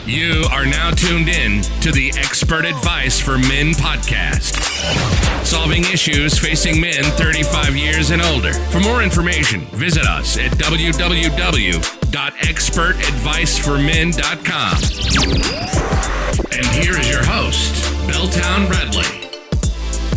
You are now tuned in to the Expert Advice for Men podcast, solving issues facing men 35 years and older. For more information, visit us at www.expertadviceformen.com. And here is your host, Belltown Radley.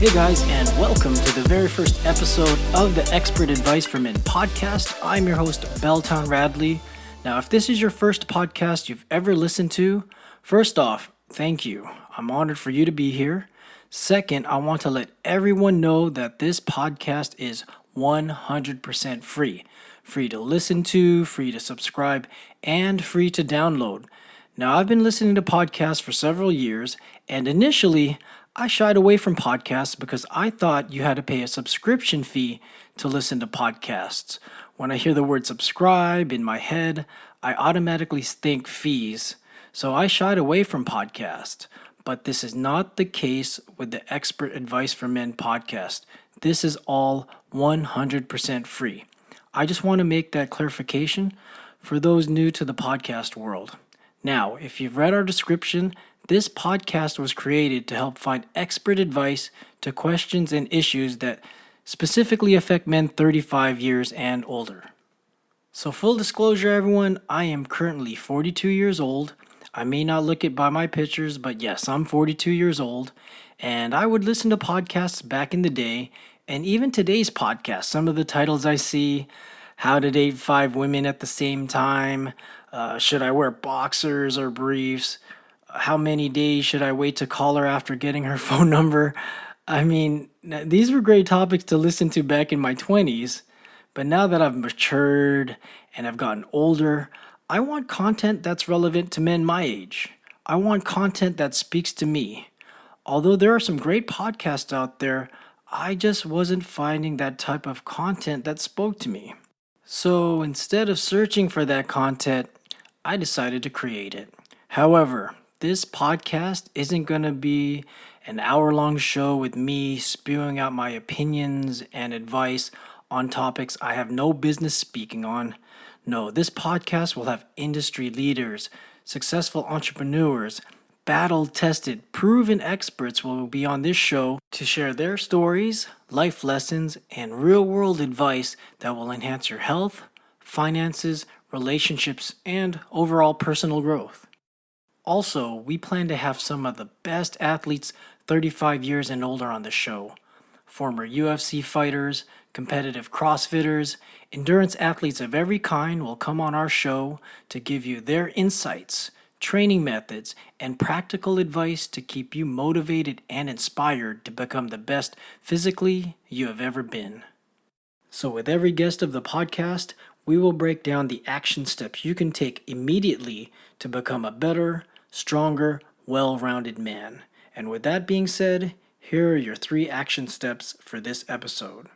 Hey guys, and welcome to the very first episode of the Expert Advice for Men podcast. I'm your host, Belltown Radley. Now, if this is your first podcast you've ever listened to, first off, thank you. I'm honored for you to be here. Second, I want to let everyone know that this podcast is 100% free. Free to listen to, free to subscribe, and free to download. Now, I've been listening to podcasts for several years, and initially, I shied away from podcasts because I thought you had to pay a subscription fee to listen to podcasts. When I hear the word subscribe in my head, I automatically think fees. So I shied away from podcasts. But this is not the case with the Expert Advice for Men podcast. This is all 100% free. I just want to make that clarification for those new to the podcast world. Now, if you've read our description, this podcast was created to help find expert advice to questions and issues that specifically affect men 35 years and older. So full disclosure, everyone, I am currently 42 years old. I may not look it by my pictures, but yes, I'm 42 years old. And I would listen to podcasts back in the day, and even today's podcast. Some of the titles I see, how to date 5 women at the same time, should I wear boxers or briefs, how many days should I wait to call her after getting her phone number? I mean, these were great topics to listen to back in my 20s, but now that I've matured and I've gotten older, I want content that's relevant to men my age. I want content that speaks to me. Although there are some great podcasts out there, I just wasn't finding that type of content that spoke to me. So instead of searching for that content, I decided to create it. However, this podcast isn't going to be an hour-long show with me spewing out my opinions and advice on topics I have no business speaking on. No, this podcast will have industry leaders, successful entrepreneurs, battle-tested, proven experts will be on this show to share their stories, life lessons, and real-world advice that will enhance your health, finances, relationships, and overall personal growth. Also, we plan to have some of the best athletes 35 years and older on the show. Former UFC fighters, competitive CrossFitters, endurance athletes of every kind will come on our show to give you their insights, training methods, and practical advice to keep you motivated and inspired to become the best physically you have ever been. So with every guest of the podcast, we will break down the action steps you can take immediately to become a better, stronger, well-rounded man. And with that being said, here are your 3 action steps for this episode.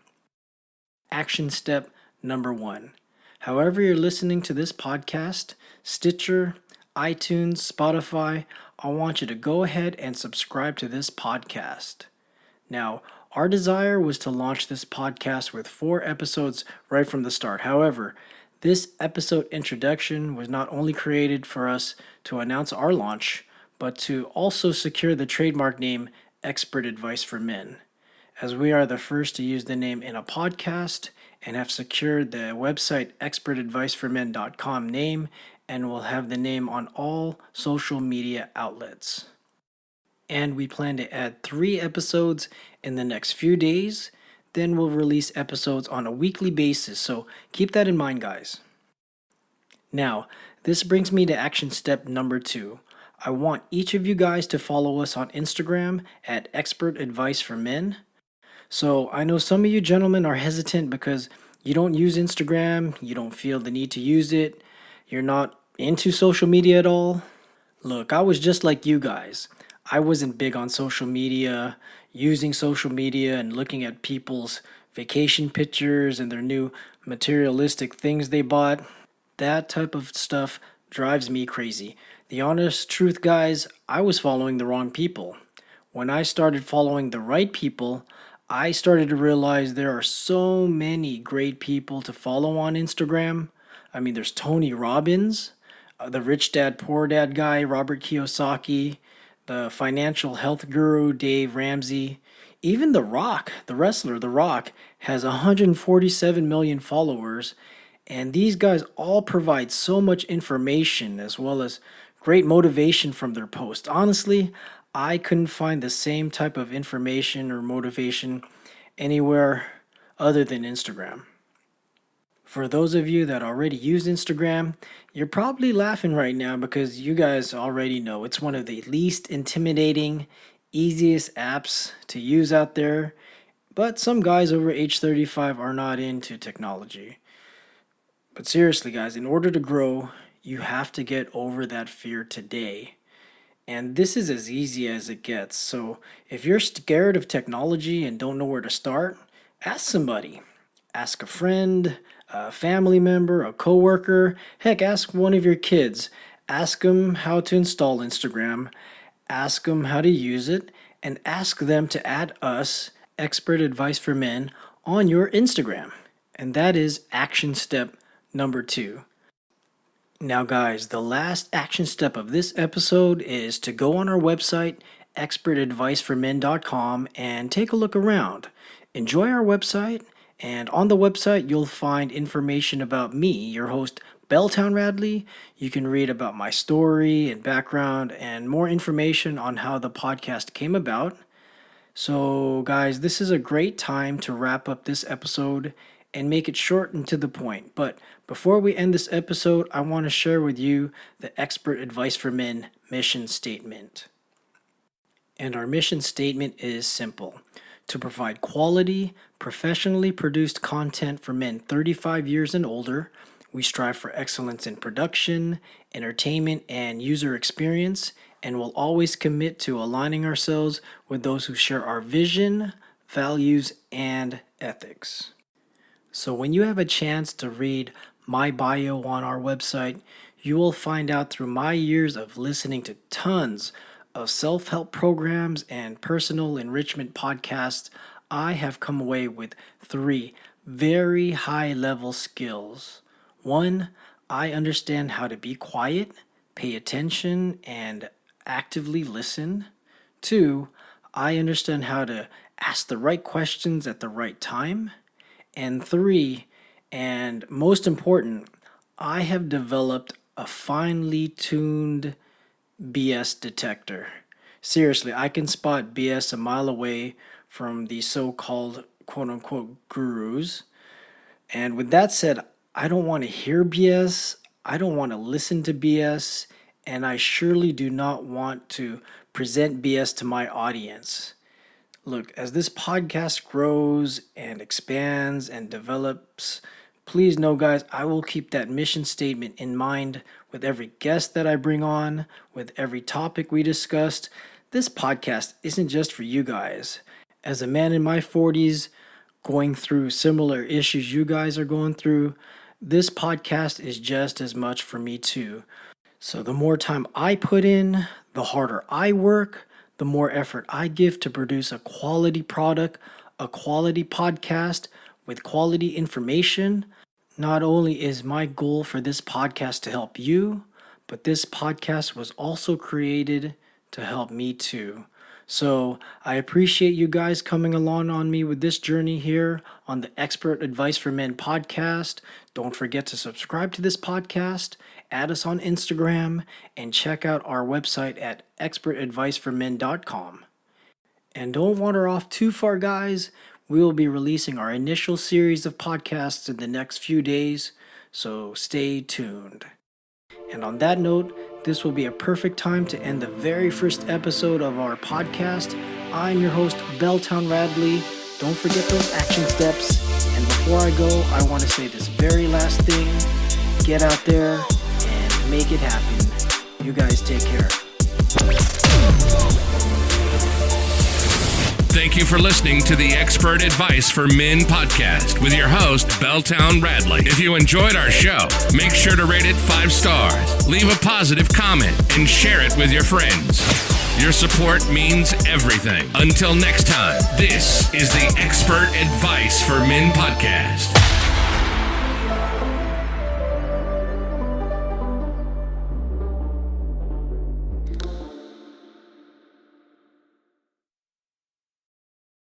Action step number 1. However you're listening to this podcast, Stitcher, iTunes, Spotify, I want you to go ahead and subscribe to this podcast. Now, our desire was to launch this podcast with 4 episodes right from the start. However, this episode introduction was not only created for us to announce our launch, but to also secure the trademark name Expert Advice for Men, as we are the first to use the name in a podcast and have secured the website expertadviceformen.com name and will have the name on all social media outlets. And we plan to add 3 episodes in the next few days. Then we'll release episodes on a weekly basis, so keep that in mind, guys. Now, this brings me to action step number 2. I want each of you guys to follow us on Instagram at Expert Advice for Men. So I know some of you gentlemen are hesitant because you don't use Instagram, you don't feel the need to use it, you're not into social media at all. Look, I was just like you guys. I wasn't big on social media, using social media and looking at people's vacation pictures and their new materialistic things they bought. That type of stuff drives me crazy. The honest truth, guys, I was following the wrong people. When I started following the right people, I started to realize there are so many great people to follow on Instagram. I mean, there's Tony Robbins, the rich dad, poor dad guy, Robert Kiyosaki, the financial health guru, Dave Ramsey, even The Rock, the wrestler, The Rock, has 147 million followers. And these guys all provide so much information as well as great motivation from their posts. Honestly, I couldn't find the same type of information or motivation anywhere other than Instagram. For those of you that already use Instagram, you're probably laughing right now because you guys already know it's one of the least intimidating, easiest apps to use out there. But some guys over age 35 are not into technology. But seriously, guys, in order to grow, you have to get over that fear today. And this is as easy as it gets. So if you're scared of technology and don't know where to start, ask somebody. Ask a friend, a family member, a coworker. Heck, ask one of your kids. Ask them how to install Instagram. Ask them how to use it. And ask them to add us, Expert Advice for Men, on your Instagram. And that is action step number 2. Now guys, the last action step of this episode is to go on our website, expertadviceformen.com, and take a look around. Enjoy our website, and on the website you'll find information about me, your host, Belltown Radley. You can read about my story and background and more information on how the podcast came about. So guys, this is a great time to wrap up this episode and make it short and to the point. But before we end this episode, I want to share with you the Expert Advice for Men mission statement. And our mission statement is simple: to provide quality, professionally produced content for men 35 years and older. We strive for excellence in production, entertainment, and user experience, and will always commit to aligning ourselves with those who share our vision, values, and ethics. So when you have a chance to read my bio on our website, you will find out through my years of listening to tons of self-help programs and personal enrichment podcasts, I have come away with 3 very high-level skills. 1, I understand how to be quiet, pay attention, and actively listen. 2, I understand how to ask the right questions at the right time. And 3, and most important, I have developed a finely tuned BS detector. Seriously, I can spot BS a mile away from the so-called quote-unquote gurus. And with that said, I don't want to hear BS, I don't want to listen to BS, and I surely do not want to present BS to my audience. Look, as this podcast grows and expands and develops, please know, guys, I will keep that mission statement in mind with every guest that I bring on, with every topic we discussed. This podcast isn't just for you guys. As a man in my 40s, going through similar issues you guys are going through, this podcast is just as much for me too. So the more time I put in, the harder I work, the more effort I give to produce a quality product, a quality podcast with quality information. Not only is my goal for this podcast to help you, but this podcast was also created to help me too. So I appreciate you guys coming along on me with this journey here on the Expert Advice for Men podcast. Don't forget to subscribe to this podcast, add us on Instagram, and check out our website at expertadviceformen.com. And don't wander off too far, guys. We will be releasing our initial series of podcasts in the next few days, so stay tuned. And on that note, this will be a perfect time to end the very first episode of our podcast. I'm your host, Belltown Radley. Don't forget those action steps. And before I go, I want to say this very last thing. Get out there and make it happen. You guys take care. Thank you for listening to the Expert Advice for Men podcast with your host, Belltown Radley. If you enjoyed our show, make sure to rate it 5 stars, leave a positive comment, and share it with your friends. Your support means everything. Until next time, this is the Expert Advice for Men podcast.